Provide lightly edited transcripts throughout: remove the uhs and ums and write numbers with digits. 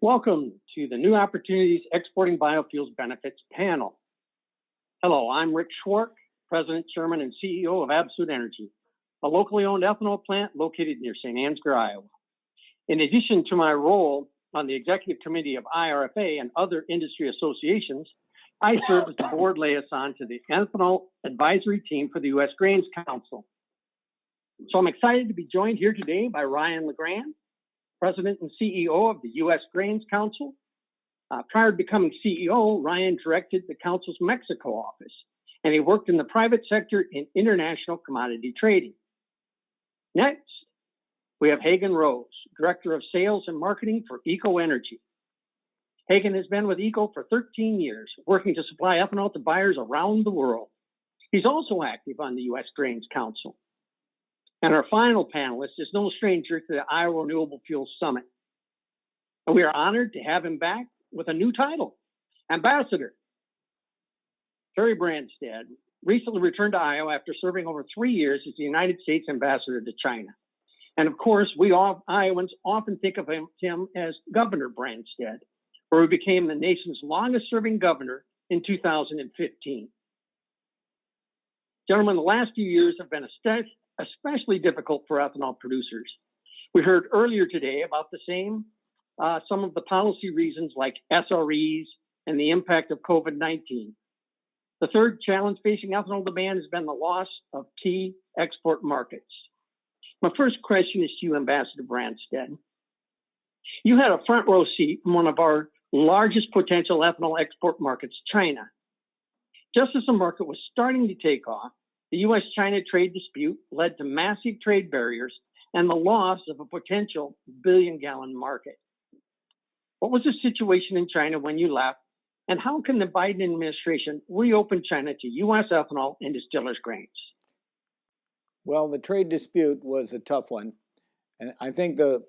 Welcome to the New Opportunities Exporting Biofuels Benefits panel. Hello, I'm Rick Schwark, President, Chairman, and CEO of Absolute Energy, a locally owned ethanol plant located near St. Ansgar, Iowa. In addition to my role on the executive committee of IRFA and other industry associations, I serve as the board liaison to the ethanol advisory team for the U.S. Grains Council. So I'm excited to be joined here today by Ryan LeGrand, President and CEO of the U.S. Grains Council. Prior to becoming CEO, Ryan directed the Council's Mexico office, and he worked in the private sector in international commodity trading. Next, we have Hagen Rose, Director of Sales and Marketing for Eco Energy. Hagen has been with Eco for 13 years, working to supply ethanol to buyers around the world. He's also active on the U.S. Grains Council. And our final panelist is no stranger to the Iowa Renewable Fuels Summit. And we are honored to have him back with a new title, Ambassador. Terry Branstad recently returned to Iowa after serving over 3 years as the United States Ambassador to China. And of course, we all Iowans often think of him as Governor Branstad, where he became the nation's longest serving governor in 2015. Gentlemen, the last few years have been especially difficult for ethanol producers. We heard earlier today about some of the policy reasons like SREs and the impact of COVID-19. The third challenge facing ethanol demand has been the loss of key export markets. My first question is to you, Ambassador Branstad. You had a front row seat in one of our largest potential ethanol export markets, China. Just as the market was starting to take off, the U.S.-China trade dispute led to massive trade barriers and the loss of a potential billion-gallon market. What was the situation in China when you left, and how can the Biden administration reopen China to U.S. ethanol and distillers' grains? Well, the trade dispute was a tough one, and I think the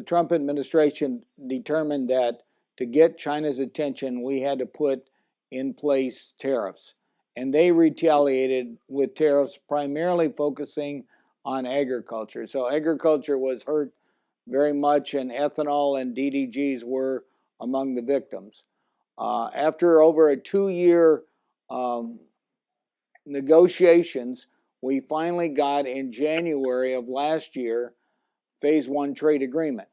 Trump administration determined that to get China's attention, we had to put in place tariffs. And they retaliated with tariffs primarily focusing on agriculture. So agriculture was hurt very much, and ethanol and DDGs were among the victims. After over a 2-year negotiations, we finally got in January of last year Phase 1 trade agreement.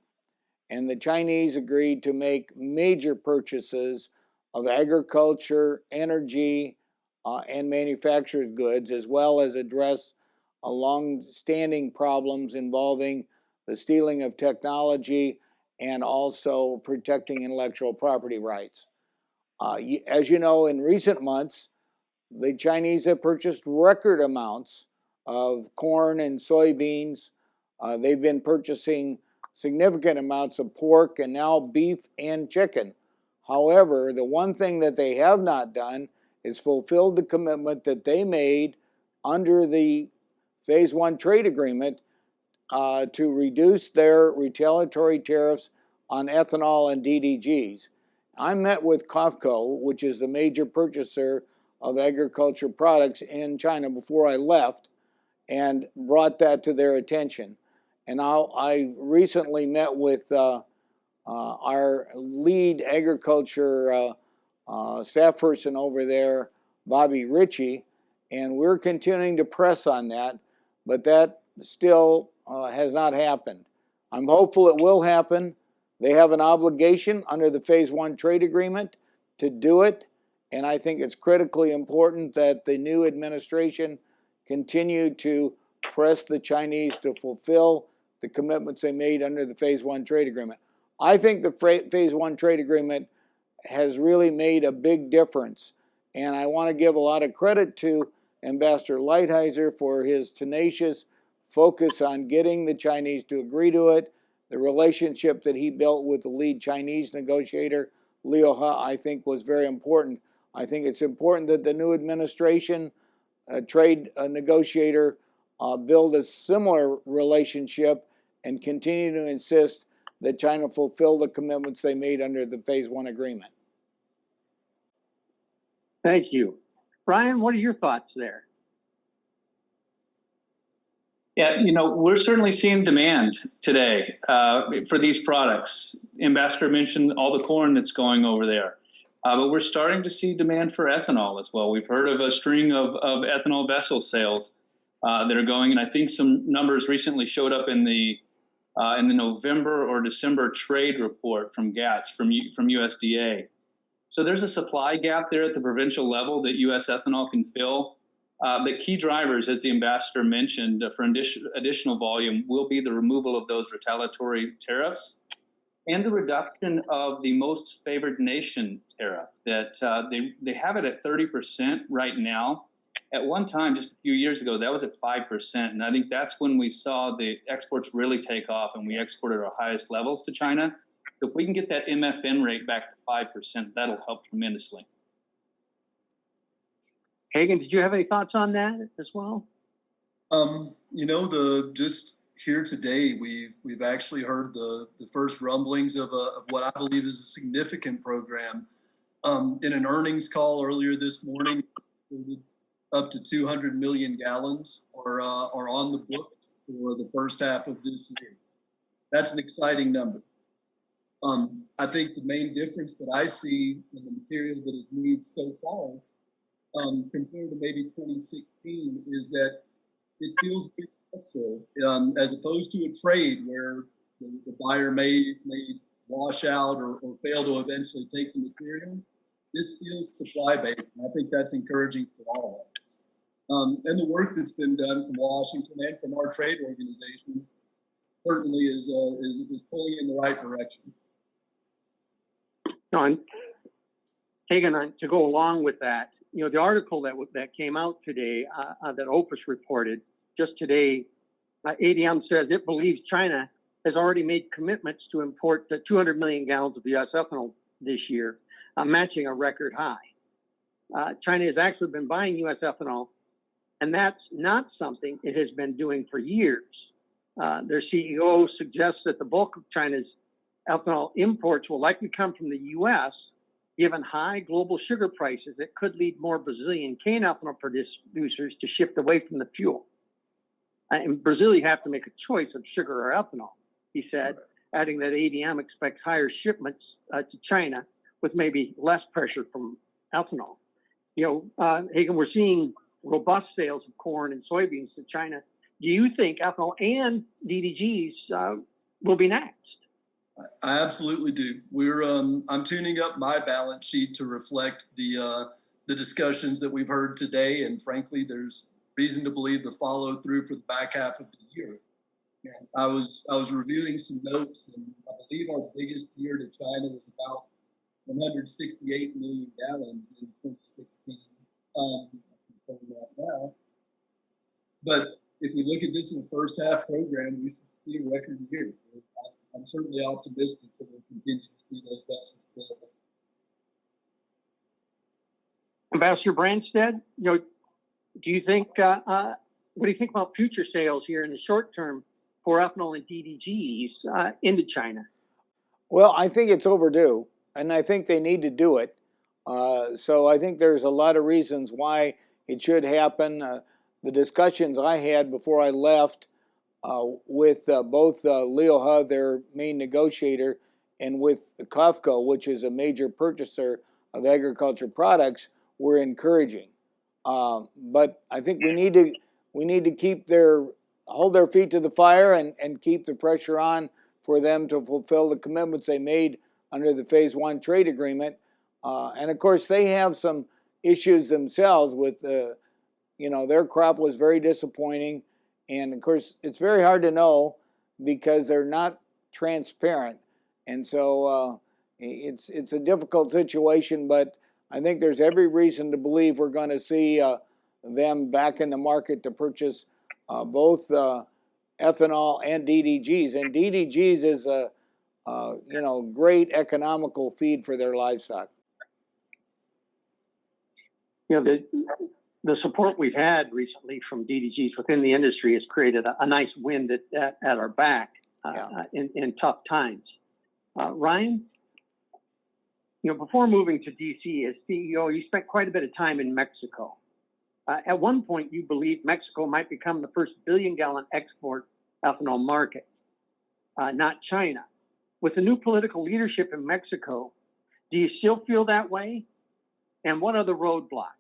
And the Chinese agreed to make major purchases of agriculture, energy, and manufactured goods, as well as address long-standing problems involving the stealing of technology and also protecting intellectual property rights. As you know, in recent months, the Chinese have purchased record amounts of corn and soybeans. They've been purchasing significant amounts of pork and now beef and chicken. However, the one thing that they have not done is fulfilled the commitment that they made under the Phase 1 trade agreement to reduce their retaliatory tariffs on ethanol and DDGs. I met with COFCO, which is the major purchaser of agriculture products in China, before I left, and brought that to their attention. And I recently met with our lead agriculture staff person over there, Bobby Ritchie, and we're continuing to press on that, but that still has not happened. I'm hopeful it will happen. They have an obligation under the Phase 1 trade agreement to do it, and I think it's critically important that the new administration continue to press the Chinese to fulfill the commitments they made under the Phase 1 trade agreement. I think the Phase 1 trade agreement has really made a big difference. And I want to give a lot of credit to Ambassador Lighthizer for his tenacious focus on getting the Chinese to agree to it. The relationship that he built with the lead Chinese negotiator, Liu He, I think was very important. I think it's important that the new administration, trade negotiator, build a similar relationship and continue to insist that China fulfill the commitments they made under the Phase 1 agreement. Thank you. Ryan, what are your thoughts there? Yeah, we're certainly seeing demand today for these products. Ambassador mentioned all the corn that's going over there, but we're starting to see demand for ethanol as well. We've heard of a string of ethanol vessel sales that are going, and I think some numbers recently showed up in the November or December trade report from GATS, from USDA. So there's a supply gap there at the provincial level that U.S. ethanol can fill. The key drivers, as the ambassador mentioned, for additional volume will be the removal of those retaliatory tariffs and the reduction of the most favored nation tariff that they have it at 30% right now. At one time, just a few years ago, that was at 5%. And I think that's when we saw the exports really take off and we exported our highest levels to China. If we can get that MFN rate back to 5%, that'll help tremendously. Hagen, did you have any thoughts on that as well? Just here today, we've actually heard the first rumblings of what I believe is a significant program. In an earnings call earlier this morning, up to 200 million gallons are on the books for the first half of this year. That's an exciting number. I think the main difference that I see in the material that is moved so far compared to maybe 2016 is that it feels very structural, as opposed to a trade where the buyer may wash out or fail to eventually take the material. This feels supply-based, and I think that's encouraging for all of us. And the work that's been done from Washington and from our trade organizations certainly is pulling in the right direction. No, and Hagen, to go along with that, the article that came out today that Opus reported just today, ADM says it believes China has already made commitments to import 200 million gallons of U.S. ethanol this year, matching a record high. China has actually been buying U.S. ethanol, and that's not something it has been doing for years. Their CEO suggests that the bulk of China's ethanol imports will likely come from the U.S., given high global sugar prices that could lead more Brazilian cane ethanol producers to shift away from the fuel. In Brazil, you have to make a choice of sugar or ethanol, he said, adding that ADM expects higher shipments to China with maybe less pressure from ethanol. Hagen, we're seeing robust sales of corn and soybeans to China. Do you think ethanol and DDGs will be next? I absolutely do. I'm tuning up my balance sheet to reflect the discussions that we've heard today, and frankly, there's reason to believe the follow through for the back half of the year. And I was reviewing some notes, and I believe our biggest year to China was about 168 million gallons in 2016. Now, but if we look at this in the first half program, we should see a record year. I'm certainly optimistic that we'll continue to see those vessels available. Ambassador Branstad, do you think what do you think about future sales here in the short term for ethanol and DDGs into China? Well, I think it's overdue, and I think they need to do it. So I think there's a lot of reasons why it should happen. The discussions I had before I left with both Leo He, their main negotiator, and with COFCO, which is a major purchaser of agriculture products, were encouraging. But I think we need to hold their feet to the fire and keep the pressure on for them to fulfill the commitments they made under the Phase 1 trade agreement. And of course, they have some issues themselves with, their crop was very disappointing. And of course, it's very hard to know because they're not transparent. And so it's a difficult situation, but I think there's every reason to believe we're going to see them back in the market to purchase both ethanol and DDGs. And DDGs is a great economical feed for their livestock. The support we've had recently from DDGs within the industry has created a nice wind at our back in tough times. Ryan, before moving to DC as CEO, you spent quite a bit of time in Mexico. At one point, you believed Mexico might become the first billion-gallon export ethanol market, not China. With the new political leadership in Mexico, do you still feel that way? And what are the roadblocks?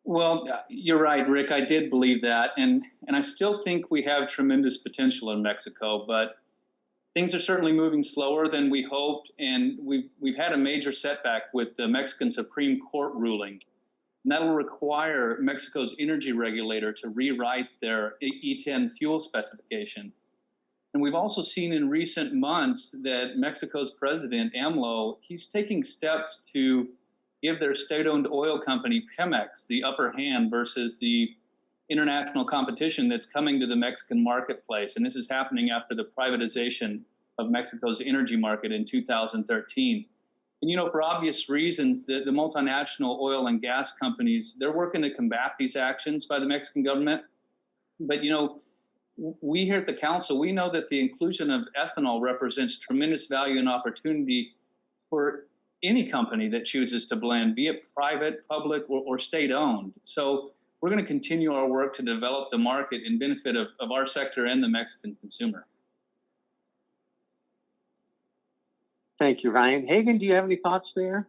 Well, you're right, Rick. I did believe that, and I still think we have tremendous potential in Mexico, but things are certainly moving slower than we hoped, and we've had a major setback with the Mexican Supreme Court ruling. And that will require Mexico's energy regulator to rewrite their E10 fuel specification. And we've also seen in recent months that Mexico's president, AMLO, he's taking steps to give their state-owned oil company, Pemex, the upper hand versus the international competition that's coming to the Mexican marketplace. And this is happening after the privatization of Mexico's energy market in 2013. And, you know, for obvious reasons, the multinational oil and gas companies, they're working to combat these actions by the Mexican government. But, you know, we here at the council, we know that the inclusion of ethanol represents tremendous value and opportunity for any company that chooses to blend, be it private, public, or state-owned. So we're going to continue our work to develop the market in benefit of our sector and the Mexican consumer. Thank you, Ryan. Hagen, do you have any thoughts there?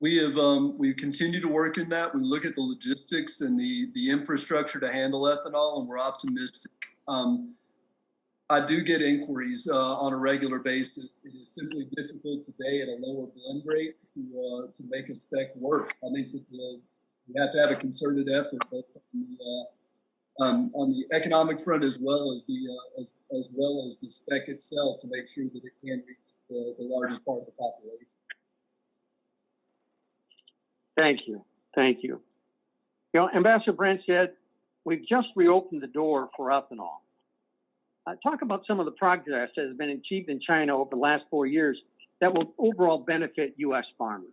We continue to work in that. We look at the logistics and the infrastructure to handle ethanol, and we're optimistic. I do get inquiries on a regular basis. It is simply difficult today at a lower blend rate to make a spec work. I think that we have to have a concerted effort both on the economic front as well as the spec itself to make sure that it can reach the largest part of the population. Thank you. Thank you. You know, Ambassador Brent said, we've just reopened the door for ethanol. Talk about some of the progress that has been achieved in China over the last 4 years that will overall benefit U.S. farmers.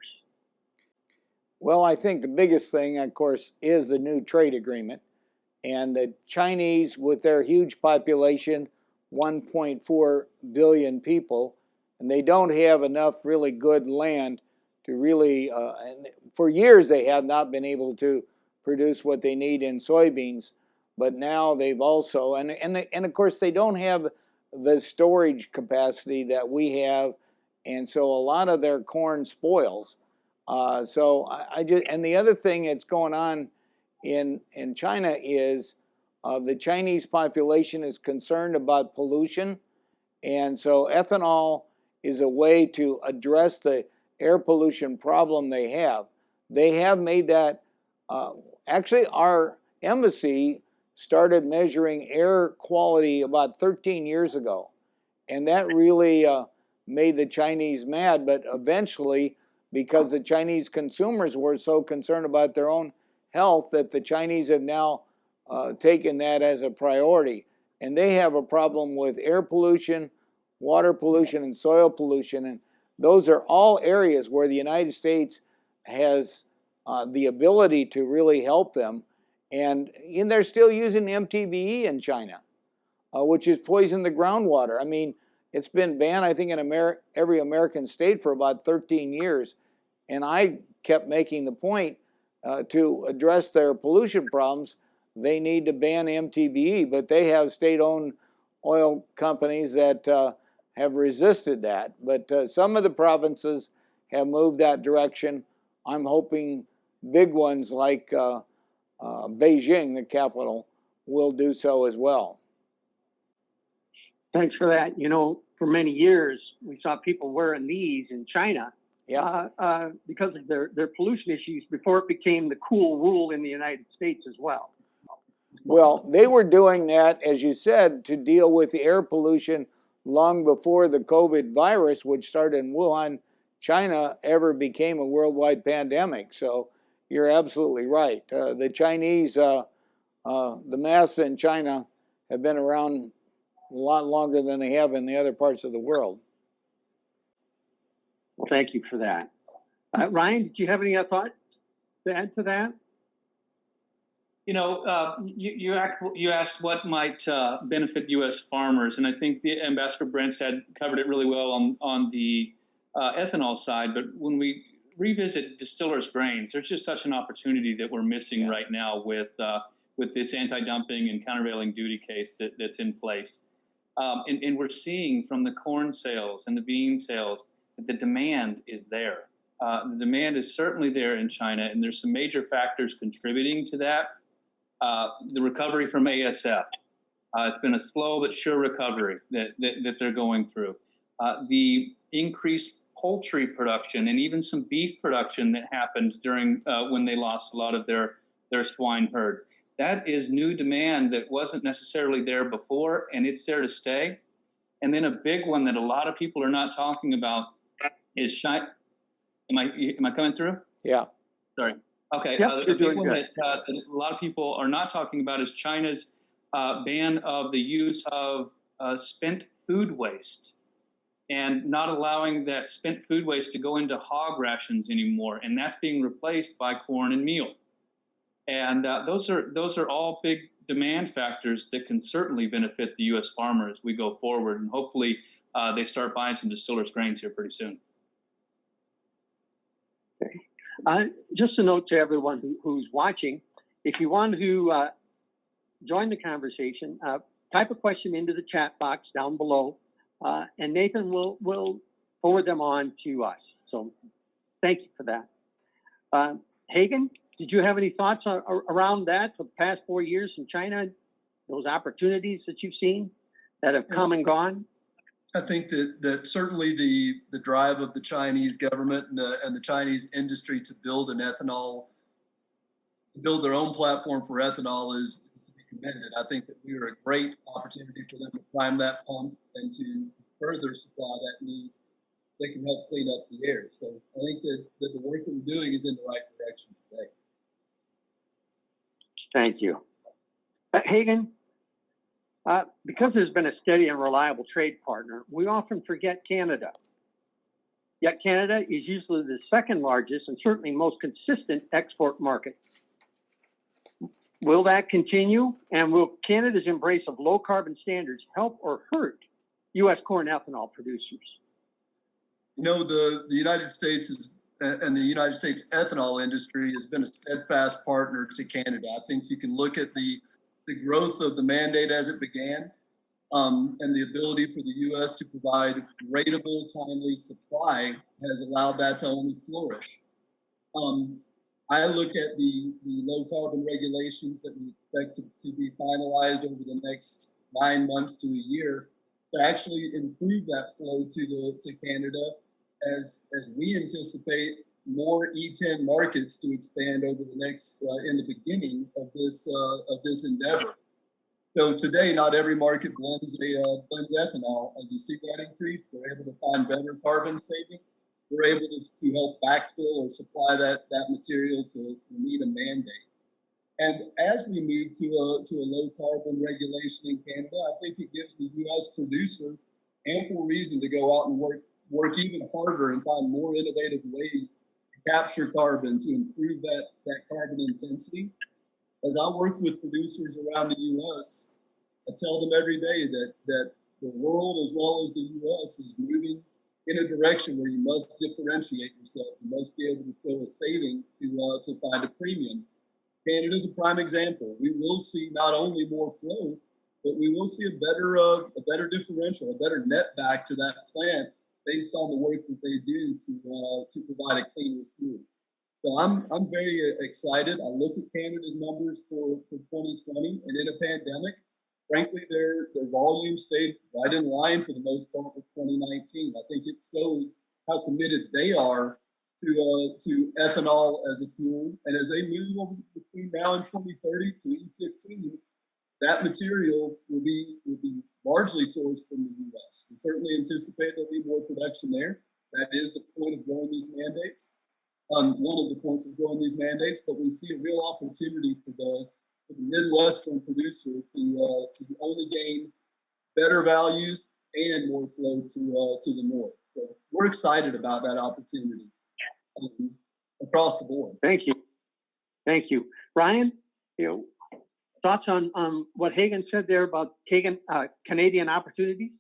Well, I think the biggest thing, of course, is the new trade agreement. And the Chinese, with their huge population, 1.4 billion people, and they don't have enough really good land to really, and for years they have not been able to produce what they need in soybeans. But now they've also, and of course they don't have the storage capacity that we have, and so a lot of their corn spoils. So I just, and the other thing that's going on in China is the Chinese population is concerned about pollution, and so ethanol is a way to address the air pollution problem they have. They have made that, actually our embassy started measuring air quality about 13 years ago. And that really made the Chinese mad, but eventually, because the Chinese consumers were so concerned about their own health, that the Chinese have now taken that as a priority. And they have a problem with air pollution, water pollution, and soil pollution. And those are all areas where the United States has the ability to really help them. And they're still using MTBE in China, which has poisoned the groundwater. I mean, it's been banned, I think, in every American state for about 13 years. And I kept making the point to address their pollution problems, they need to ban MTBE, but they have state-owned oil companies that have resisted that. But some of the provinces have moved that direction. I'm hoping big ones like Beijing, the capital, will do so as well. Thanks for that. You know, for many years, we saw people wearing these in China because of their pollution issues before it became the cool rule in the United States as well. Well, they were doing that, as you said, to deal with the air pollution long before the COVID virus, which started in Wuhan, China, ever became a worldwide pandemic. So you're absolutely right. The Chinese, the masks in China have been around a lot longer than they have in the other parts of the world. Well, thank you for that. Ryan, did you have any thoughts to add to that? You know, you asked what might benefit U.S. farmers, and I think the Ambassador Brent had covered it really well on the ethanol side. But when we revisit distillers' grains. There's just such an opportunity that we're missing right now with this anti-dumping and countervailing duty case that's in place. And we're seeing from the corn sales and the bean sales that the demand is there. The demand is certainly there in China, and there's some major factors contributing to that. The recovery from ASF. It's been a slow but sure recovery that they're going through. The increased poultry production and even some beef production that happened during when they lost a lot of their swine herd. That is new demand that wasn't necessarily there before, and it's there to stay. And then a big one that a lot of people are not talking about is China. Am I coming through? Yeah. Sorry. Okay. Yep, The big one that a lot of people are not talking about is China's ban of the use of spent food waste and not allowing that spent food waste to go into hog rations anymore. And that's being replaced by corn and meal. And those are all big demand factors that can certainly benefit the U.S. farmer as we go forward. And hopefully they start buying some distillers' grains here pretty soon. Just a note to everyone who's watching, if you want to join the conversation, type a question into the chat box down below, and Nathan will forward them on to us. So thank you for that. Hagen, did you have any thoughts around that for the past 4 years in China, those opportunities that you've seen that have come and gone? I think that certainly the drive of the Chinese government and the Chinese industry to build their own platform for ethanol is to be commended. I think that we are a great opportunity for them to prime that pump and to further supply that need. They can help clean up the air. So I think that the work that we're doing is in the right direction today. Thank you. Hagen, because there's been a steady and reliable trade partner, we often forget Canada. Yet Canada is usually the second largest and certainly most consistent export market. Will that continue? And will Canada's embrace of low carbon standards help or hurt U.S. corn ethanol producers? You know, the United States and the United States ethanol industry has been a steadfast partner to Canada. I think you can look at the growth of the mandate as it began, and the ability for the U.S. to provide rateable, timely supply has allowed that to only flourish. I look at the low carbon regulations that we expect to be finalized over the next 9 months to a year to actually improve that flow to Canada as we anticipate more E10 markets to expand over the next in the beginning of this endeavor. So today, not every market blends ethanol. As you see that increase, they're able to find better carbon saving. We're able to help backfill or supply that material to meet a mandate. And as we move to a low carbon regulation in Canada, I think it gives the U.S. producer ample reason to go out and work even harder and find more innovative ways to capture carbon, to improve that carbon intensity. As I work with producers around the U.S., I tell them every day that the world as well as the U.S. is moving in a direction where you must differentiate yourself. You must be able to show a saving to find a premium. Canada is a prime example. We will see not only more flow, but we will see a better differential, a better net back to that plant based on the work that they do to provide a cleaner fuel. So I'm very excited. I look at Canada's numbers for 2020, and in a pandemic, frankly, their volume stayed right in line for the most part with 2019. I think it shows how committed they are to ethanol as a fuel. And as they move over between now and 2030 to E15, that material will be largely sourced from the U.S. We certainly anticipate there'll be more production there. That is the point of growing these mandates. One of the points of growing these mandates, but we see a real opportunity for the Midwestern producer to only gain better values and more flow to the north. So we're excited about that opportunity across the board. Thank you. Brian, thoughts on what Hagen said there about Canadian opportunities?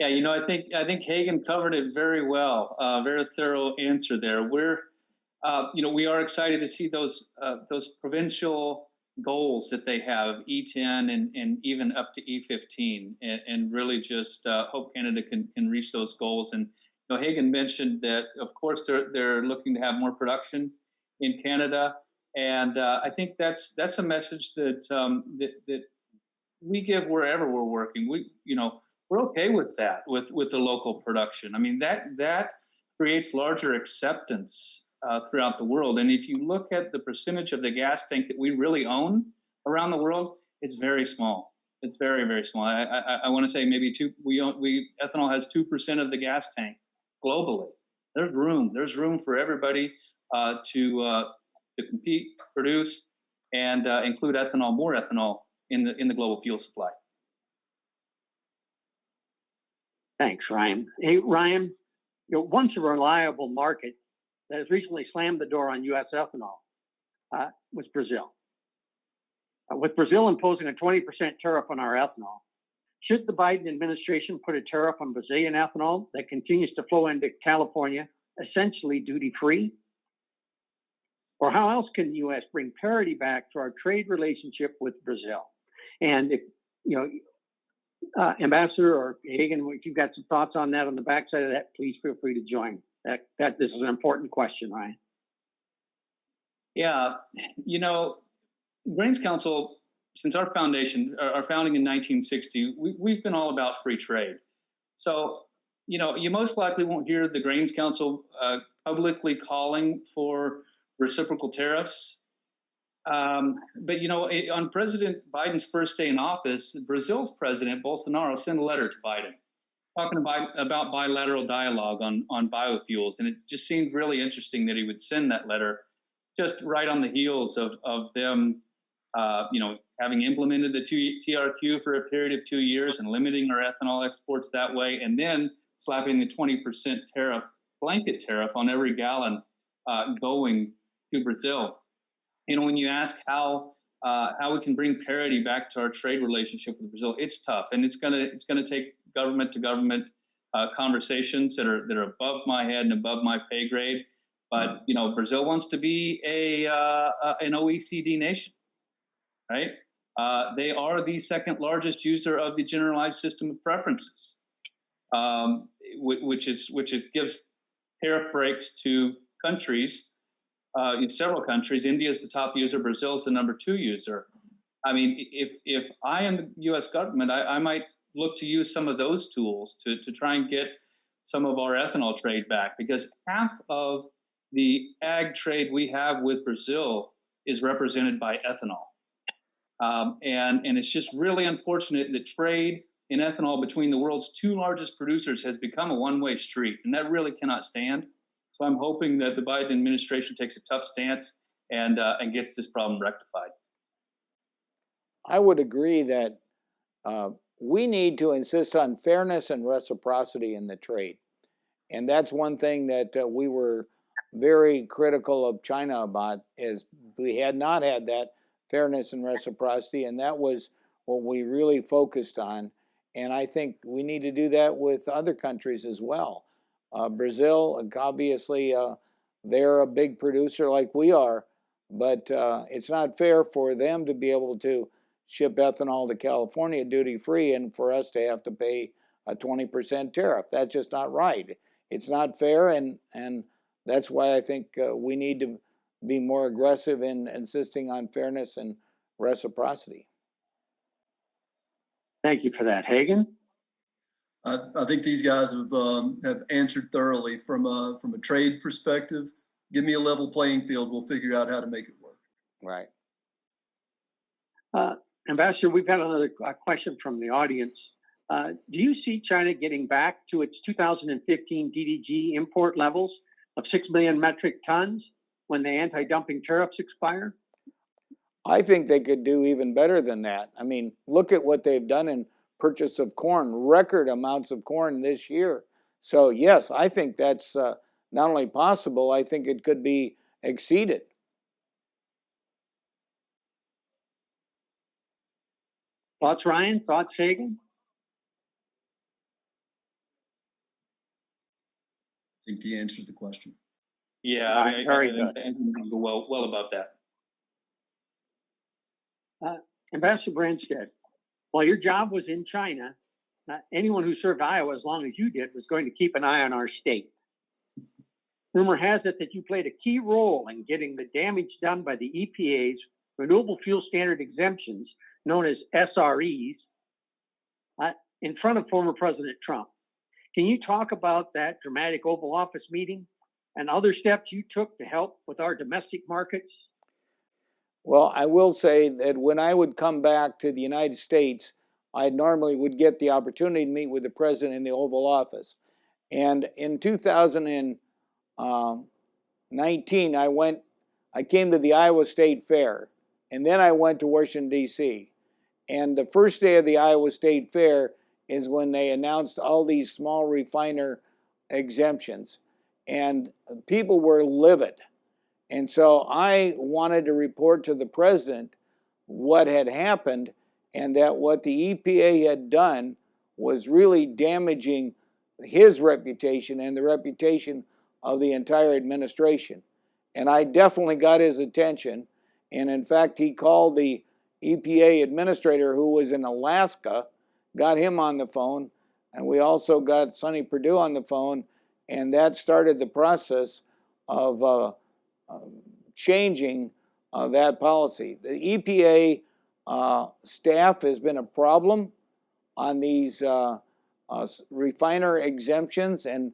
Yeah, I think Hagen covered it very well. Very thorough answer there. We are excited to see those provincial goals that they have, E10 and even up to E15, and really just hope Canada can reach those goals. And Hagen mentioned that, of course, they're looking to have more production in Canada, and I think that's a message that we give wherever we're working. We're okay with that, with the local production. I mean, that creates larger acceptance throughout the world. And if you look at the percentage of the gas tank that we really own around the world, it's very small. It's very, very small. I want to say maybe ethanol has 2% of the gas tank globally. There's room for everybody to compete, produce, and include more ethanol in the global fuel supply. Thanks, Ryan. Hey, Ryan, once a reliable market that has recently slammed the door on U.S. ethanol was Brazil. With Brazil imposing a 20% tariff on our ethanol, should the Biden administration put a tariff on Brazilian ethanol that continues to flow into California, essentially duty-free? Or how else can the U.S. bring parity back to our trade relationship with Brazil? And if, Ambassador or Hagen, if you've got some thoughts on that on the backside of that, please feel free to join. This is an important question, Ryan. Yeah, Grains Council, since our founding in 1960, we've been all about free trade. So, you most likely won't hear the Grains Council publicly calling for reciprocal tariffs. But on President Biden's first day in office, Brazil's president Bolsonaro sent a letter to Biden talking about bilateral dialogue on biofuels, and it just seemed really interesting that he would send that letter just right on the heels of them, having implemented the TRQ for a period of 2 years and limiting our ethanol exports that way, and then slapping the 20% blanket tariff on every gallon going to Brazil. When you ask how we can bring parity back to our trade relationship with Brazil, it's tough, and it's gonna take government to government conversations that are above my head and above my pay grade. But Brazil wants to be an OECD nation, right? They are the second largest user of the generalized system of preferences, which gives tariff breaks to countries. In several countries, India is the top user, Brazil is the number 2 user. I mean, if I am the U.S. government, I might look to use some of those tools to try and get some of our ethanol trade back, because half of the ag trade we have with Brazil is represented by ethanol. And it's just really unfortunate that trade in ethanol between the world's 2 largest producers has become a one-way street, and that really cannot stand. So I'm hoping that the Biden administration takes a tough stance and gets this problem rectified. I would agree that we need to insist on fairness and reciprocity in the trade. And that's one thing that we were very critical of China about, is we had not had that fairness and reciprocity, and that was what we really focused on. And I think we need to do that with other countries as well. Brazil, obviously, they're a big producer like we are, but it's not fair for them to be able to ship ethanol to California duty-free and for us to have to pay a 20% tariff. That's just not right. It's not fair, and that's why I think we need to be more aggressive in insisting on fairness and reciprocity. Thank you for that. Hagen? I think these guys have answered thoroughly from a trade perspective. Give me a level playing field. We'll figure out how to make it work. Right. Ambassador, we've got another question from the audience. Do you see China getting back to its 2015 DDG import levels of 6 million metric tons when the anti-dumping tariffs expire? I think they could do even better than that. I mean, look at what they've done in purchase of corn, record amounts of corn this year. So yes, I think that's not only possible, I think it could be exceeded. Thoughts, Ryan? Thoughts, Hagen? think he answers the question. Yeah, Right, very good. And well above that. Ambassador Branstad, while your job was in China, anyone who served Iowa as long as you did was going to keep an eye on our state. Rumor has it that you played a key role in getting the damage done by the EPA's Renewable Fuel Standard exemptions, known as SREs, in front of former President Trump. Can you talk about that dramatic Oval Office meeting and other steps you took to help with our domestic markets? Well, I will say that when I would come back to the United States, I normally would get the opportunity to meet with the president in the Oval Office. And in 2019, I came to the Iowa State Fair, and then I went to Washington, D.C. And the first day of the Iowa State Fair is when they announced all these small refiner exemptions. And people were livid. And so I wanted to report to the president what had happened and that what the EPA had done was really damaging his reputation and the reputation of the entire administration. And I definitely got his attention. And in fact, he called the EPA administrator who was in Alaska, got him on the phone, and we also got Sonny Perdue on the phone, and that started the process of changing that policy. The EPA staff has been a problem on these refiner exemptions, and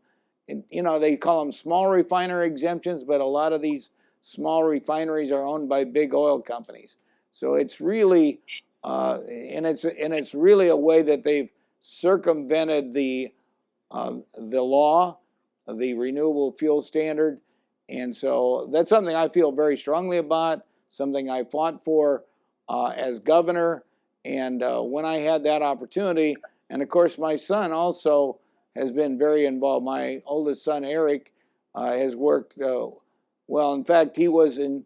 you know, they call them small refiner exemptions, but a lot of these small refineries are owned by big oil companies. So it's really, and it's really a way that they've circumvented the law, the renewable fuel standard, and so that's something I feel very strongly about, something I fought for as governor, and when I had that opportunity, and of course my son also has been very involved. My oldest son, Eric, has worked, well, in fact, he was in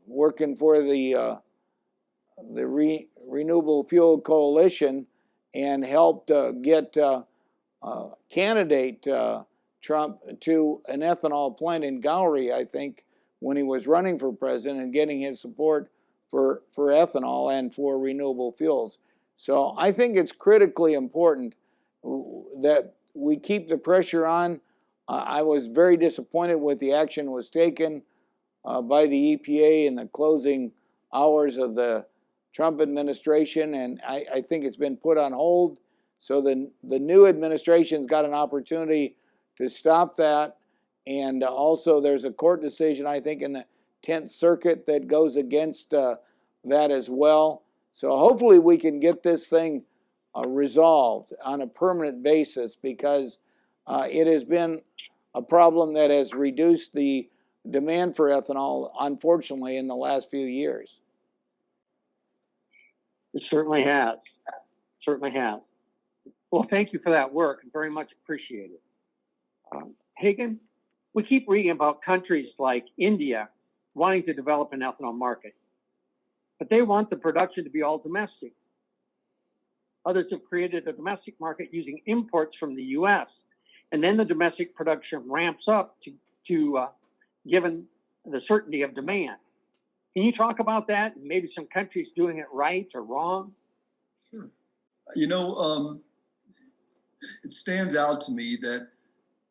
working for the Renewable Fuel Coalition and helped get candidate Trump to an ethanol plant in Gowrie, I think, when he was running for president and getting his support for ethanol and for renewable fuels. So I think it's critically important that we keep the pressure on. I was very disappointed with the action was taken by the EPA in the closing hours of the Trump administration, and I think it's been put on hold. So the new administration's got an opportunity to stop that. And also there's a court decision, I think, in the 10th Circuit that goes against that as well. So hopefully we can get this thing resolved on a permanent basis, because it has been a problem that has reduced the demand for ethanol, unfortunately, in the last few years. It certainly has. Certainly has. Well, thank you for that work. Very much appreciated. Hagen, we keep reading about countries like India wanting to develop an ethanol market, but they want the production to be all domestic. Others have created a domestic market using imports from the U.S., and then the domestic production ramps up to given the certainty of demand. Can you talk about that and maybe some countries doing it right or wrong? Sure. You know, it stands out to me that,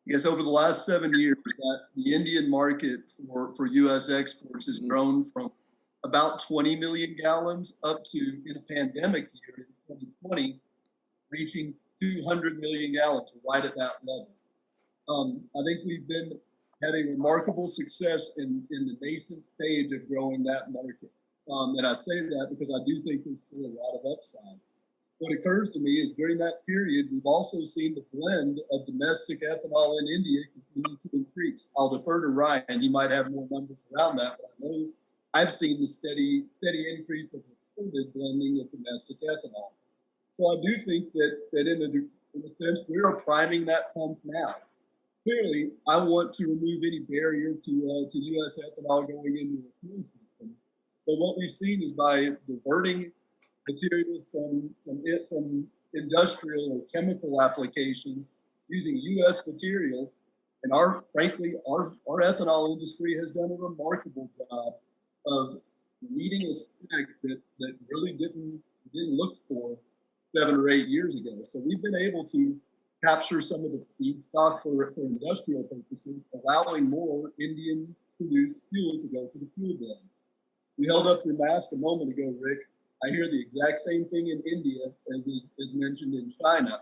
yes, over the last 7 years, that the Indian market for U.S. exports has grown from about 20 million gallons up to, in a pandemic year in 2020, reaching 200 million gallons, right at that level. I think we've had a remarkable success in the nascent stage of growing that market. And I say that because I do think there's still a lot of upside. What occurs to me is during that period, we've also seen the blend of domestic ethanol in India continue to increase. I'll defer to Ryan. He might have more numbers around that, but I know I've seen the steady increase of reported blending of domestic ethanol. So I do think that in a sense, we are priming that pump now. Clearly, I want to remove any barrier to U.S. ethanol going into the fuel system. But what we've seen is by diverting material from industrial or chemical applications using U.S. material, And frankly, our ethanol industry has done a remarkable job of meeting a spec that really didn't look for 7 or 8 years ago. So we've been able to capture some of the feedstock for industrial purposes, allowing more Indian-produced fuel to go to the fuel blend. You held up your mask a moment ago, Rick. I hear the exact same thing in India as is mentioned in China.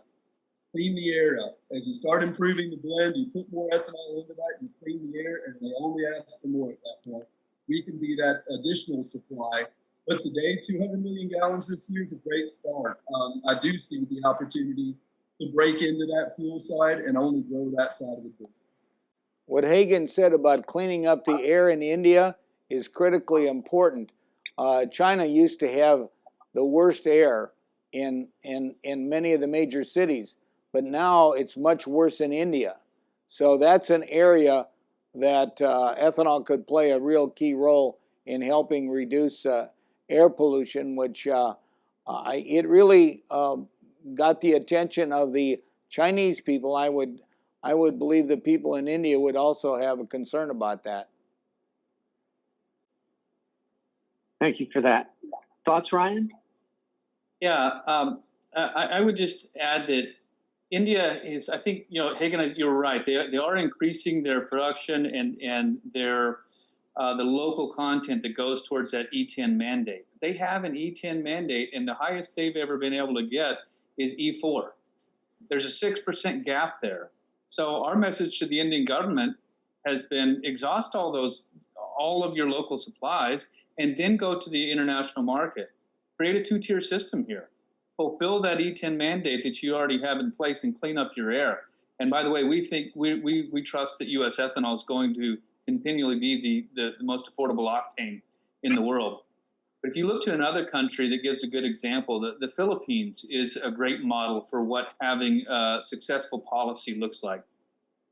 Clean the air up. As you start improving the blend, you put more ethanol into that, you clean the air, and they only ask for more at that point. We can be that additional supply. But today, 200 million gallons this year is a great start. I do see the opportunity to break into that fuel side and only grow that side of the business. What Hagen said about cleaning up the air in India is critically important. China used to have the worst air in many of the major cities, but now it's much worse in India. So that's an area that ethanol could play a real key role in helping reduce air pollution, which it really got the attention of the Chinese people. I would believe the people in India would also have a concern about that. Thank you for that. Thoughts, Ryan? Yeah, I would just add that India is, I think, Hagen, you're right. They are increasing their production and their the local content that goes towards that E10 mandate. They have an E10 mandate, and the highest they've ever been able to get is E4. There's a 6% gap there. So our message to the Indian government has been exhaust all of your local supplies, and then go to the international market. Create a two-tier system here. Fulfill that E10 mandate that you already have in place and clean up your air. And by the way, we think we trust that U.S. ethanol is going to continually be the most affordable octane in the world. But if you look to another country that gives a good example, the Philippines is a great model for what having a successful policy looks like.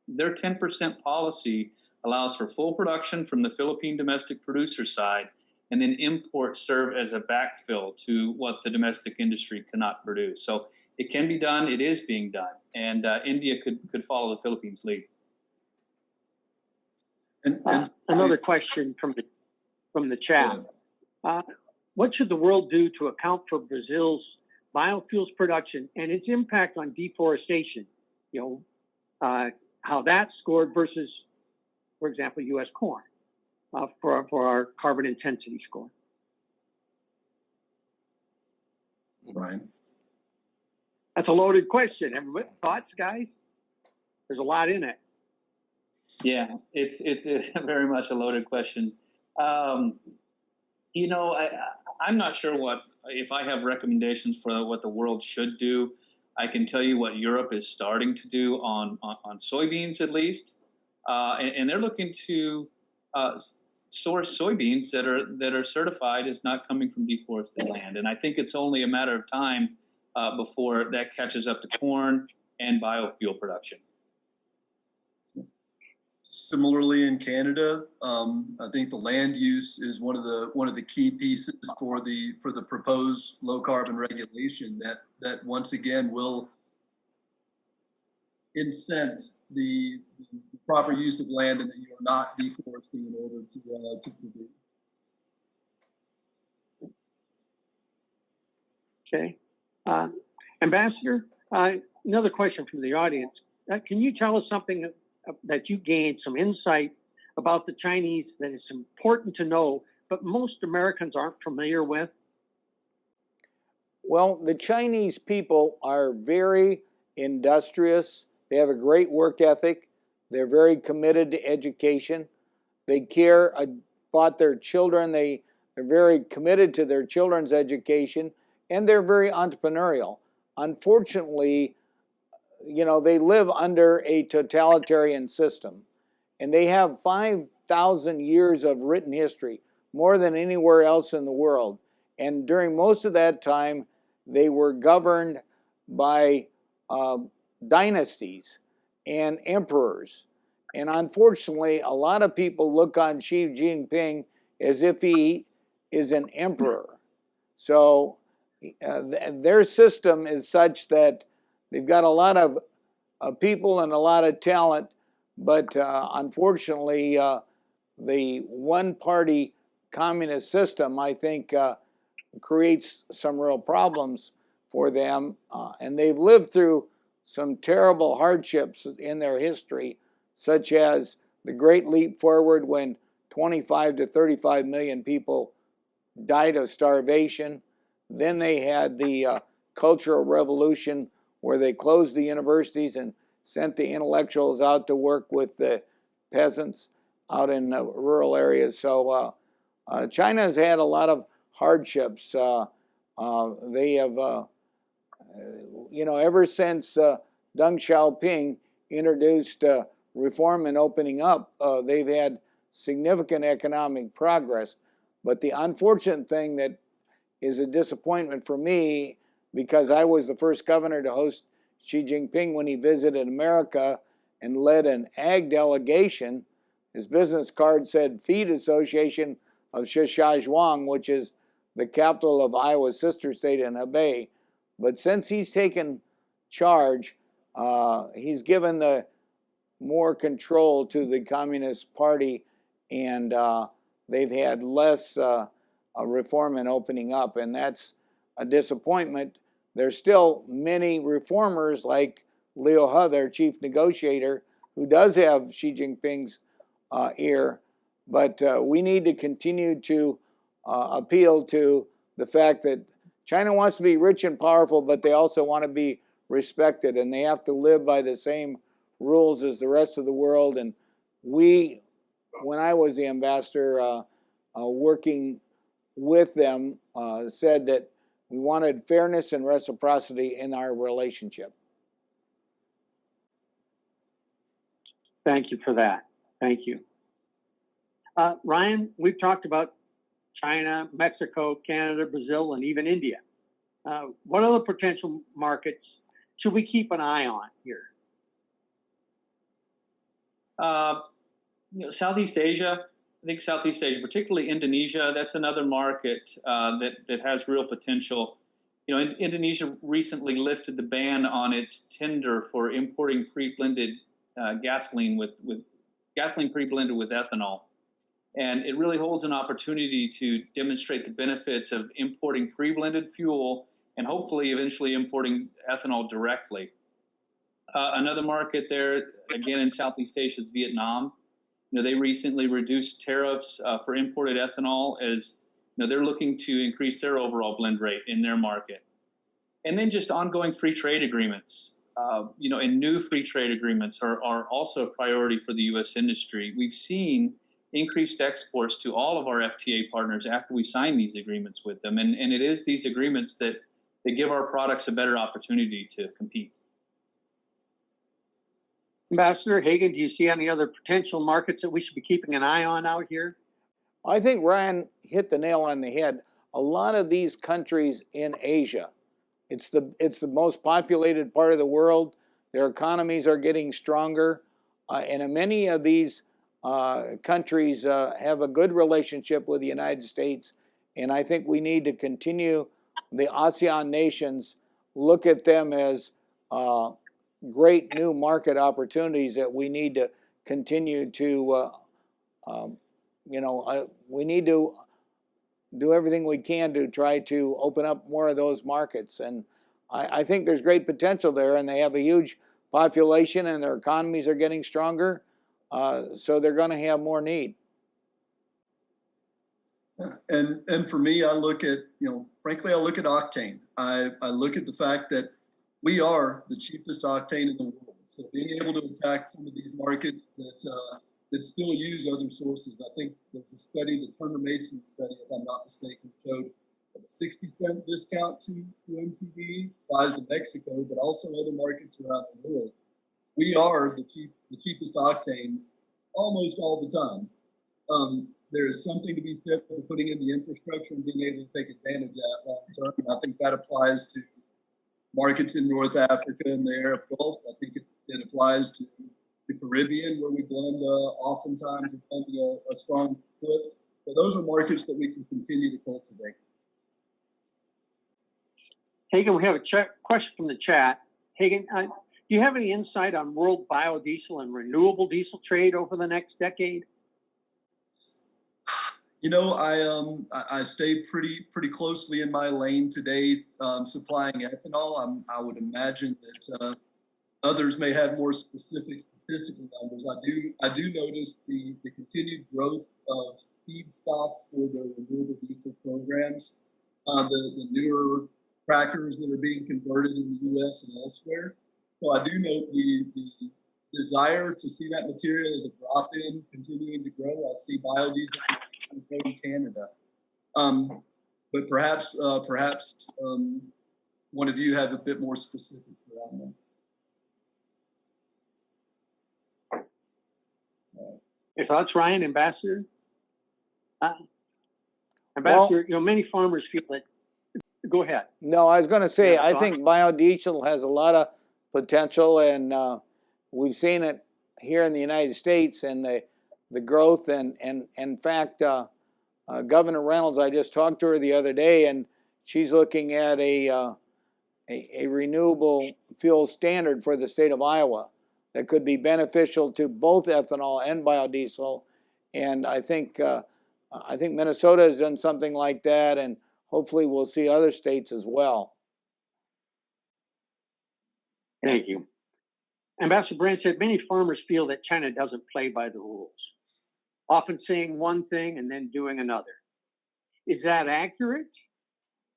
Their 10% policy allows for full production from the Philippine domestic producer side, and then imports serve as a backfill to what the domestic industry cannot produce. So it can be done, it is being done, and India could follow the Philippines' lead. Another question from the chat. What should the world do to account for Brazil's biofuels production and its impact on deforestation? How that scored versus, for example, U.S. corn for our carbon intensity score. Ryan? That's a loaded question. Everybody, thoughts, guys? There's a lot in it. Yeah, it's very much a loaded question. I'm not sure if I have recommendations for what the world should do. I can tell you what Europe is starting to do on soybeans, at least, and they're looking to source soybeans that are certified as not coming from deforested land. And I think it's only a matter of time before that catches up to corn and biofuel production. Similarly, in Canada, I think the land use is one of the key pieces for the proposed low carbon regulation that once again will incent the proper use of land and that you are not deforesting in order to produce. Okay, Ambassador, another question from the audience. Can you tell us something that you gained some insight about the Chinese that is important to know, but most Americans aren't familiar with? Well, the Chinese people are very industrious. They have a great work ethic. They're very committed to education. They care about their children. They're very committed to their children's education, and they're very entrepreneurial. Unfortunately, they live under a totalitarian system, and they have 5,000 years of written history, more than anywhere else in the world. And during most of that time, they were governed by dynasties and emperors. And unfortunately, a lot of people look on Xi Jinping as if he is an emperor. So their system is such that they've got a lot of people and a lot of talent, But unfortunately, the one-party communist system, I think, creates some real problems for them. And they've lived through some terrible hardships in their history, such as the Great Leap Forward, when 25 to 35 million people died of starvation. Then they had the Cultural Revolution, where they closed the universities and sent the intellectuals out to work with the peasants out in rural areas. So China has had a lot of hardships. They have, ever since Deng Xiaoping introduced reform and opening up, they've had significant economic progress. But the unfortunate thing that is a disappointment for me, because I was the first governor to host Xi Jinping when he visited America and led an ag delegation. His business card said Feed Association of Zhejiang, which is the capital of Iowa's sister state in Hebei. But since he's taken charge, he's given the more control to the Communist Party, and they've had less reform and opening up, and that's a disappointment. There's still many reformers like Liu He, their chief negotiator, who does have Xi Jinping's ear, but we need to continue to appeal to the fact that China wants to be rich and powerful, but they also want to be respected, and they have to live by the same rules as the rest of the world. And we, when I was the ambassador, working with them, said that we wanted fairness and reciprocity in our relationship. Thank you for that. Thank you. Ryan, we've talked about China, Mexico, Canada, Brazil, and even India. What other potential markets should we keep an eye on here? Southeast Asia. I think Southeast Asia, particularly Indonesia, that's another market that has real potential. Indonesia recently lifted the ban on its tender for importing pre-blended gasoline with gasoline pre-blended with ethanol. And it really holds an opportunity to demonstrate the benefits of importing pre-blended fuel and hopefully eventually importing ethanol directly. Another market there, again in Southeast Asia, is Vietnam. They recently reduced tariffs for imported ethanol as they're looking to increase their overall blend rate in their market. And then just ongoing free trade agreements, and new free trade agreements are also a priority for the U.S. industry. We've seen increased exports to all of our FTA partners after we sign these agreements with them. And it is these agreements that give our products a better opportunity to compete. Ambassador Hagen, do you see any other potential markets that we should be keeping an eye on out here? I think Ryan hit the nail on the head. A lot of these countries in Asia, it's the most populated part of the world. Their economies are getting stronger, and many of these countries have a good relationship with the United States. And I think we need to continue. The ASEAN nations look at them as great new market opportunities that we need to continue to, we need to do everything we can to try to open up more of those markets. And I think there's great potential there, and they have a huge population and their economies are getting stronger, so they're going to have more need. And for me, I look at, frankly, I look at octane. I look at the fact that we are the cheapest octane in the world. So being able to attack some of these markets that still use other sources. I think there's a study, the Turner Mason study, if I'm not mistaken, showed a 60-cent discount to MTBE applies to Mexico, but also other markets around the world. We are the cheapest octane almost all the time. There is something to be said for putting in the infrastructure and being able to take advantage of that long term. And I think that applies to markets in North Africa and the Arab Gulf. I think it applies to the Caribbean, where we blend oftentimes a strong clip. So those are markets that we can continue to cultivate. Hagen, we have a question from the chat. Hagen, do Do you have any insight on world biodiesel and renewable diesel trade over the next decade? You know, I stay pretty closely in my lane today, supplying ethanol. I would imagine that others may have more specific statistical numbers. I do notice the continued growth of feedstock for the renewable diesel programs, the newer crackers that are being converted in the U.S. and elsewhere. So I do note the desire to see that material as a drop-in continuing to grow. I see biodiesel in Canada. But perhaps one of you have a bit more specifics around that. Your thoughts, Ryan, Ambassador? Ambassador, Well, many farmers feel that. Go ahead. no, I was going to say, Yeah, I think biodiesel has a lot of potential, and we've seen it here in the United States and the growth. And in fact, Governor Reynolds, I just talked to her the other day, and she's looking at a renewable fuel standard for the state of Iowa that could be beneficial to both ethanol and biodiesel. And I think Minnesota has done something like that, and hopefully we'll see other states as well. Thank you. Ambassador Brand said many farmers feel that China doesn't play by the rules, often saying one thing and then doing another. Is that accurate?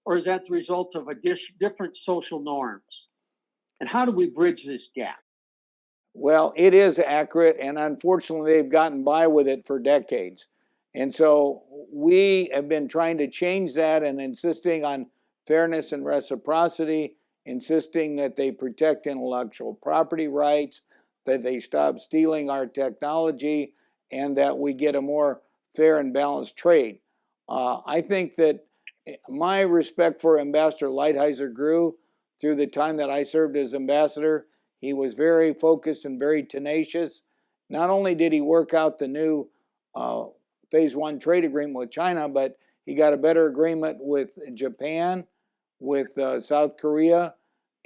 Or is that the result of different social norms? And how do we bridge this gap? Well, it is accurate, and unfortunately, they've gotten by with it for decades. And so we have been trying to change that and insisting on fairness and reciprocity, insisting that they protect intellectual property rights, that they stop stealing our technology, and that we get a more fair and balanced trade. I think that my respect for Ambassador Lighthizer grew through the time that I served as ambassador. He was very focused and very tenacious. Not only did he work out the new Phase 1 trade agreement with China, but he got a better agreement with Japan, with South Korea,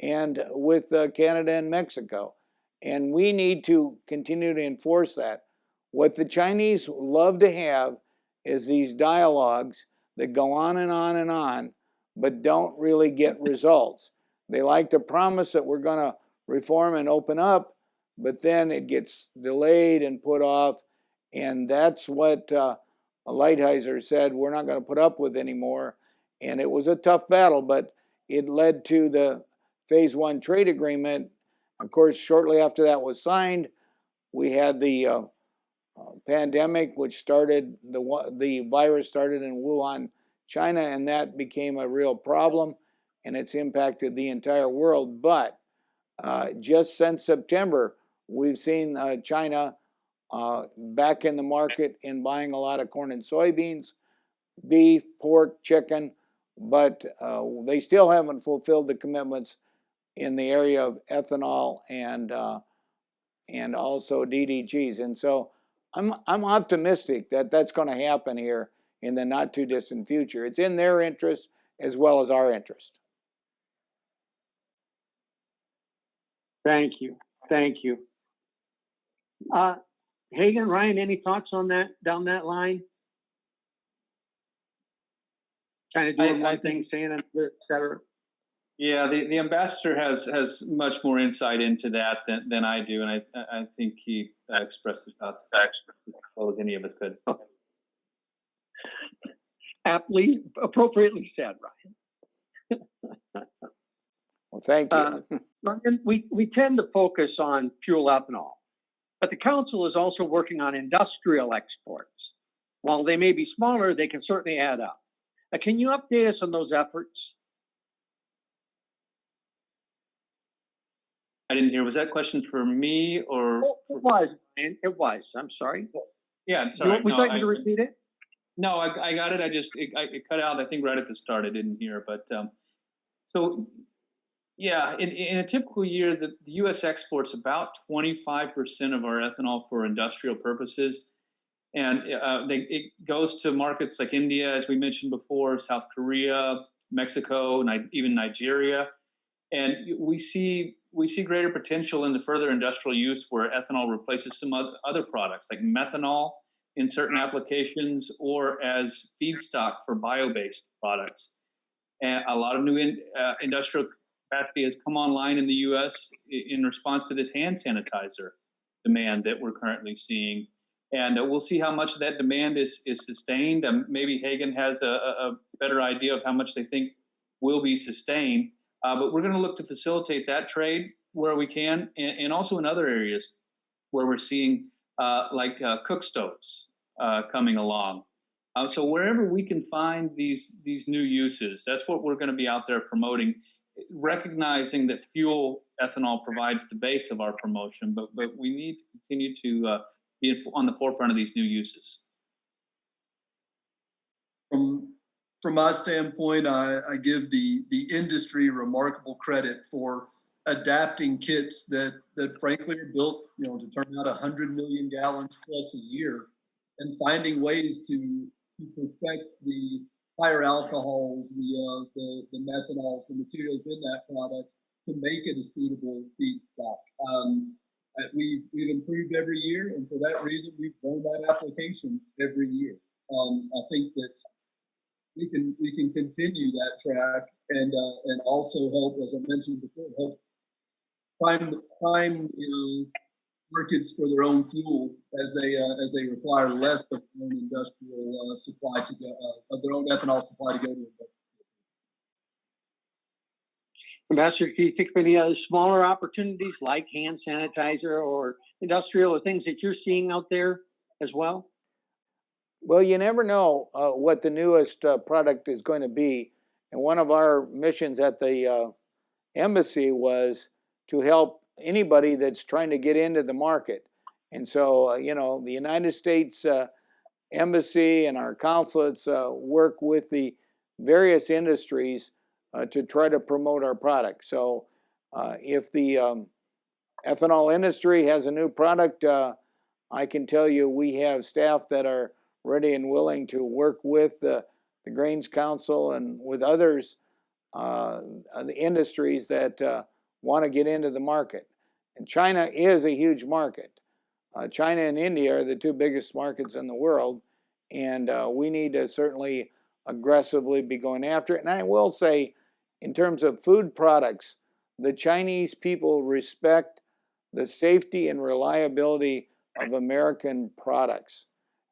and with Canada and Mexico. And we need to continue to enforce that. What the Chinese love to have is these dialogues that go on and on and on, but don't really get results. They like to promise that we're going to reform and open up, but then it gets delayed and put off. And that's what Lighthizer said we're not going to put up with anymore. And it was a tough battle, but it led to the Phase 1 trade agreement. Of course, shortly after that was signed, we had the pandemic, which started, the virus started in Wuhan, China, and that became a real problem, and it's impacted the entire world. But just since September, we've seen China back in the market in buying a lot of corn and soybeans, beef, pork, chicken, but they still haven't fulfilled the commitments in the area of ethanol and also DDGs. And so I'm optimistic that that's going to happen here in the not too distant future. It's in their interest as well as our interest. Thank you. Thank you. Hagen, Ryan, any thoughts on that, down that line? Kind of doing one thing, saying another, et cetera. Yeah, the ambassador has much more insight into that than I do, and I think he expressed it about as well as any of us could. Aptly, appropriately said, Ryan. Well, thank you. Ryan, we tend to focus on fuel ethanol, but the council is also working on industrial exports. While they may be smaller, they can certainly add up. Can you update us on those efforts? I didn't hear. Was that question for me or? Oh, it was, Ryan. It was. I'm sorry. Yeah, sorry. Would you like me to repeat it? No, I got it. It cut out, I think, right at the start. I didn't hear. But so, yeah, in a typical year, the U.S. exports about 25% of our ethanol for industrial purposes. And it goes to markets like India, as we mentioned before, South Korea, Mexico, even Nigeria. And we see we see greater potential in the further industrial use where ethanol replaces some other products like methanol in certain applications or as feedstock for bio-based products. And a lot of new industrial capacity has come online in the U.S. in response to this hand sanitizer demand that we're currently seeing. And we'll see how much of that demand is sustained. Maybe Hagen has a better idea of how much they think will be sustained. But we're going to look to facilitate that trade where we can, and also in other areas where we're seeing like cook stoves coming along. So wherever we can find these new uses, that's what we're going to be out there promoting, recognizing that fuel ethanol provides the base of our promotion, but we need to continue to be on the forefront of these new uses. From my standpoint, I give the industry remarkable credit for adapting kits that frankly are built, to turn out 100 million gallons plus a year, and finding ways to perfect the higher alcohols, the methanols, the materials in that product to make it a suitable feedstock. We've improved every year, and for that reason, we've grown that application every year. I think that we can continue that track and also help, as I mentioned before, help find markets for their own fuel as they require less of their own industrial supply to go of their own ethanol supply to go to. Ambassador, can you think of any other smaller opportunities like hand sanitizer or industrial or things that you're seeing out there as well? Well, you never know what the newest product is going to be. And one of our missions at the embassy was to help anybody that's trying to get into the market. And so, the United States Embassy and our consulates work with the various industries to try to promote our product. So if the ethanol industry has a new product, I can tell you we have staff that are ready and willing to work with the Grains Council and with others, the industries that want to get into the market. And China is a huge market. China and India are the two biggest markets in the world, and we need to certainly aggressively be going after it. And I will say, in terms of food products, the Chinese people respect the safety and reliability of American products.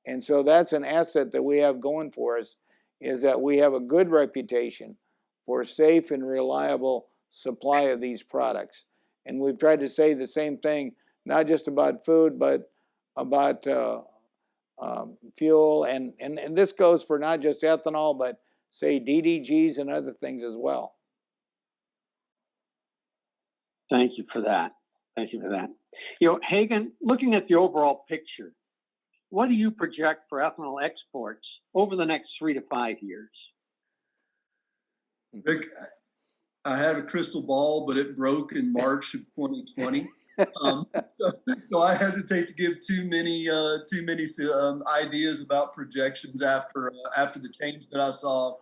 And so that's an asset that we have going for us, is that we have a good reputation for safe and reliable supply of these products. And we've tried to say the same thing, not just about food, but about fuel. And this goes for not just ethanol, but say DDGs and other things as well. Thank you for that. Thank you for that. Hagen, looking at the overall picture, what do you project for ethanol exports over the next 3 to 5 years? Rick, I had a crystal ball, but it broke in March of 2020. So I hesitate to give too many ideas about projections after the change that I saw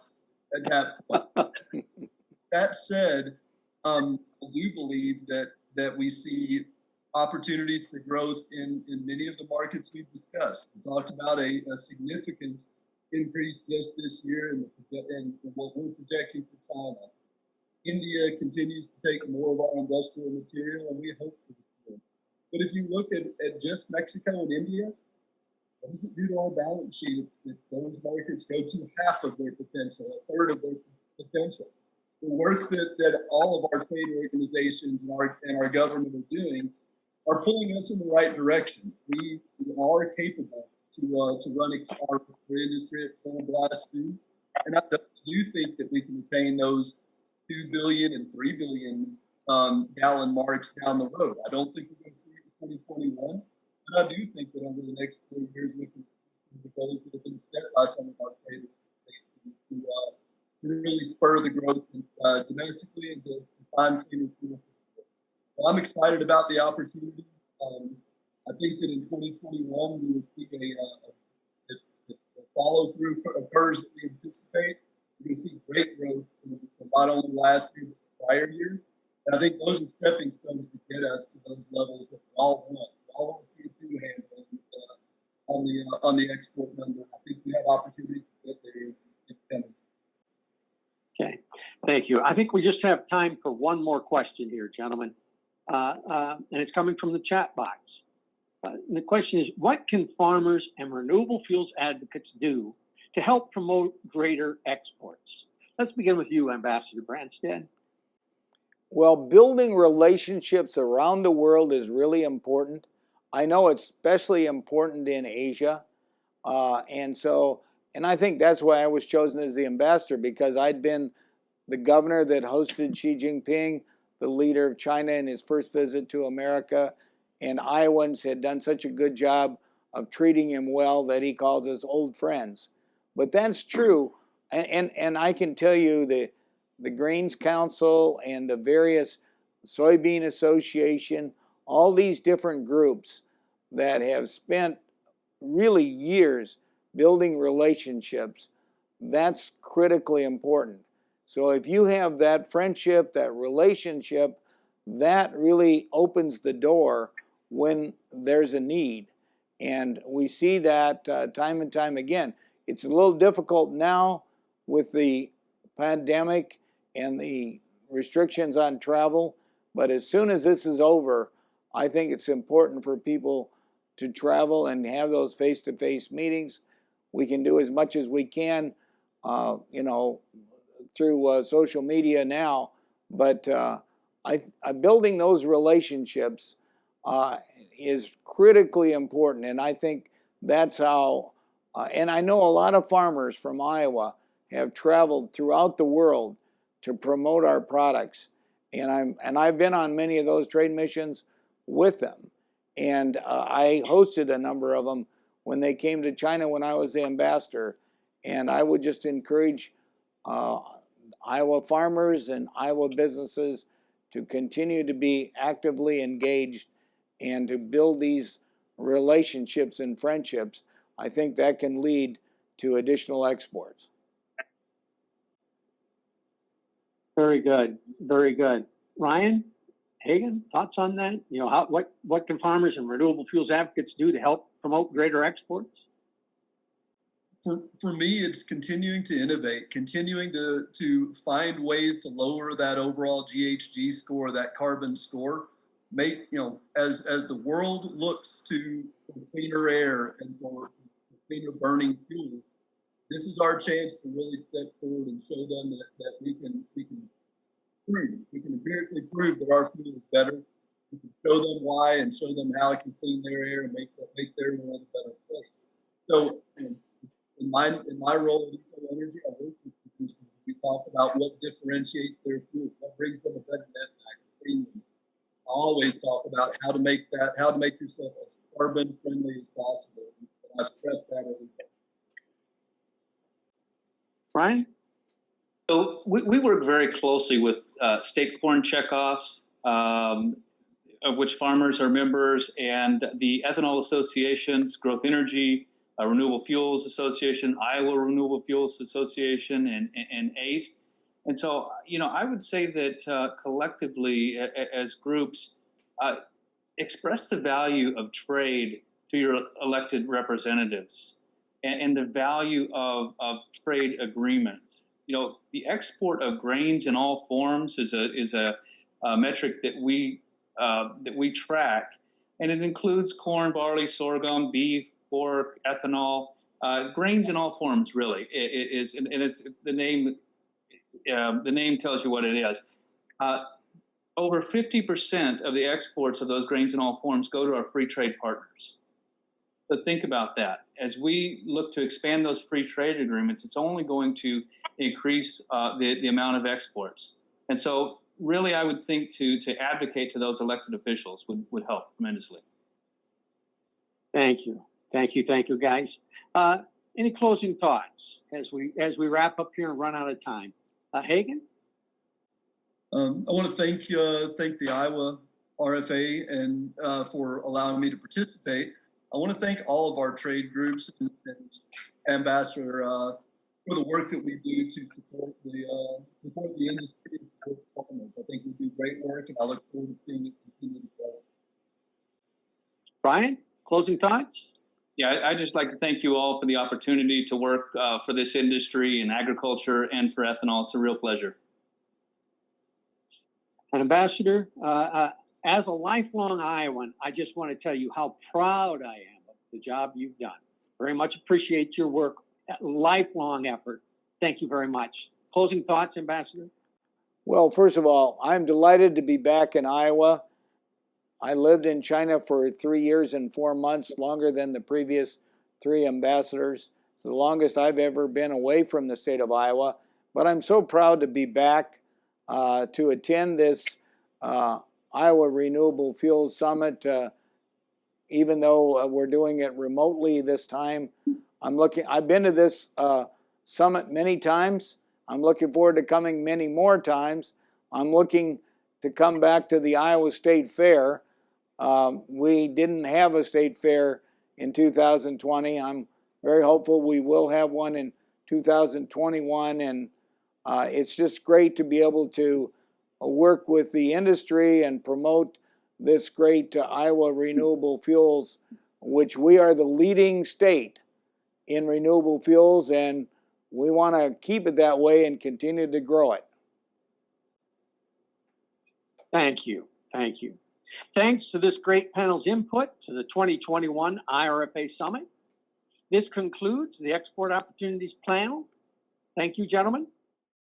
at that point. That said, I do believe that we see opportunities for growth in many of the markets we've discussed. We talked about a significant increase just this year in what we're projecting for China. India continues to take more of our industrial material, and we hope for it. But if you look at just Mexico and India, what does it do to our balance sheet if those markets go to half of their potential, a third of their potential? The work that all of our trade organizations and our government are doing are pulling us in the right direction. We are capable to run our industry at full blast soon. And I do think that we can attain those 2 billion and 3 billion gallon marks down the road. I don't think we're going to see it in 2021, but I do think that over the next 4 years, we can the goals that have been set by some of our trade organizations to really spur the growth domestically and to find cleaner fuel. Well, I'm excited about the opportunity. I think that in 2021, we will see if the follow-through occurs that we anticipate, we're going to see great growth from not only last year, but the prior year. And I think those are stepping stones to get us to those levels that we all want. We all want to see a two handle on the export number. I think we have opportunity to get there. Okay, thank you. I think we just have time for one more question here, gentlemen. And it's coming from the chat box. And the question is, what can farmers and renewable fuels advocates do to help promote greater exports? Let's begin with you, Ambassador Branstad. Well, building relationships around the world is really important. I know it's especially important in Asia. And I think that's why I was chosen as the ambassador, because I'd been the governor that hosted Xi Jinping, the leader of China, in his first visit to America. And Iowans had done such a good job of treating him well that he calls us old friends. But that's true. And I can tell you the Grains Council and the various Soybean Association, all these different groups that have spent really years building relationships, that's critically important. So if you have that friendship, that relationship, that really opens the door when there's a need. And we see that time and time again. It's a little difficult now with the pandemic and the restrictions on travel, but as soon as this is over, I think it's important for people to travel and have those face-to-face meetings. We can do as much as we can, through social media now, but building those relationships is critically important, and I think that's how. And I know a lot of farmers from Iowa have traveled throughout the world to promote our products, and I've been on many of those trade missions with them, and I hosted a number of them when they came to China when I was the ambassador, and I would just encourage Iowa farmers and Iowa businesses to continue to be actively engaged and to build these relationships and friendships. I think that can lead to additional exports. Very good, very good. Ryan, Hagen, thoughts on that? You know, what can farmers and renewable fuels advocates do to help promote greater exports? For me, it's continuing to innovate, continuing to find ways to lower that overall GHG score, that carbon score. As the world looks to cleaner air and for cleaner burning fuels, this is our chance to really step forward and show them that we can empirically prove that our fuel is better. We can show them why and show them how it can clean their air and make their world a better place. So in my role at Ethanol Energy, I work with producers. We talk about what differentiates their fuel, what brings them a better netback premium. I always talk about how to make yourself as carbon friendly as possible. And I stress that every day. Brian? So we work very closely with state corn checkoffs, of which farmers are members, and the ethanol associations, Growth Energy, Renewable Fuels Association, Iowa Renewable Fuels Association, and ACE. And so, I would say that collectively, as groups, express the value of trade to your elected representatives and the value of trade agreement. The export of grains in all forms is a metric that we track, and it includes corn, barley, sorghum, beef, pork, ethanol, grains in all forms. Really, it is, and it's the name. The name tells you what it is. Over 50% of the exports of those grains in all forms go to our free trade partners. So think about that. As we look to expand those free trade agreements, it's only going to increase the amount of exports. And so really, I would think to advocate to those elected officials would help tremendously. Thank you, guys. Any closing thoughts as we wrap up here and run out of time? Hagen? I want to thank the Iowa RFA and for allowing me to participate. I want to thank all of our trade groups and Ambassador for the work that we do to support the industry and support farmers. I think we do great work, and I look forward to seeing it continue to grow. Brian, closing thoughts? Yeah, I'd just like to thank you all for the opportunity to work for this industry in agriculture and for ethanol. It's a real pleasure. And Ambassador, as a lifelong Iowan, I just want to tell you how proud I am of the job you've done. Very much appreciate your work, lifelong effort. Thank you very much. Closing thoughts, Ambassador? Well, first of all, I'm delighted to be back in Iowa. I lived in China for 3 years and 4 months, longer than the previous 3 ambassadors. It's the longest I've ever been away from the state of Iowa. But I'm so proud to be back to attend this Iowa Renewable Fuels Summit. Even though we're doing it remotely this time, I've been to this summit many times. I'm looking forward to coming many more times. I'm looking to come back to the Iowa State Fair. We didn't have a state fair in 2020. I'm very hopeful we will have one in 2021, and it's just great to be able to work with the industry and promote this great Iowa renewable fuels, which we are the leading state in renewable fuels, and we want to keep it that way and continue to grow it. Thank you. Thank you. Thanks to this great panel's input to the 2021 IRFA Summit. This concludes the Export Opportunities panel. Thank you, gentlemen.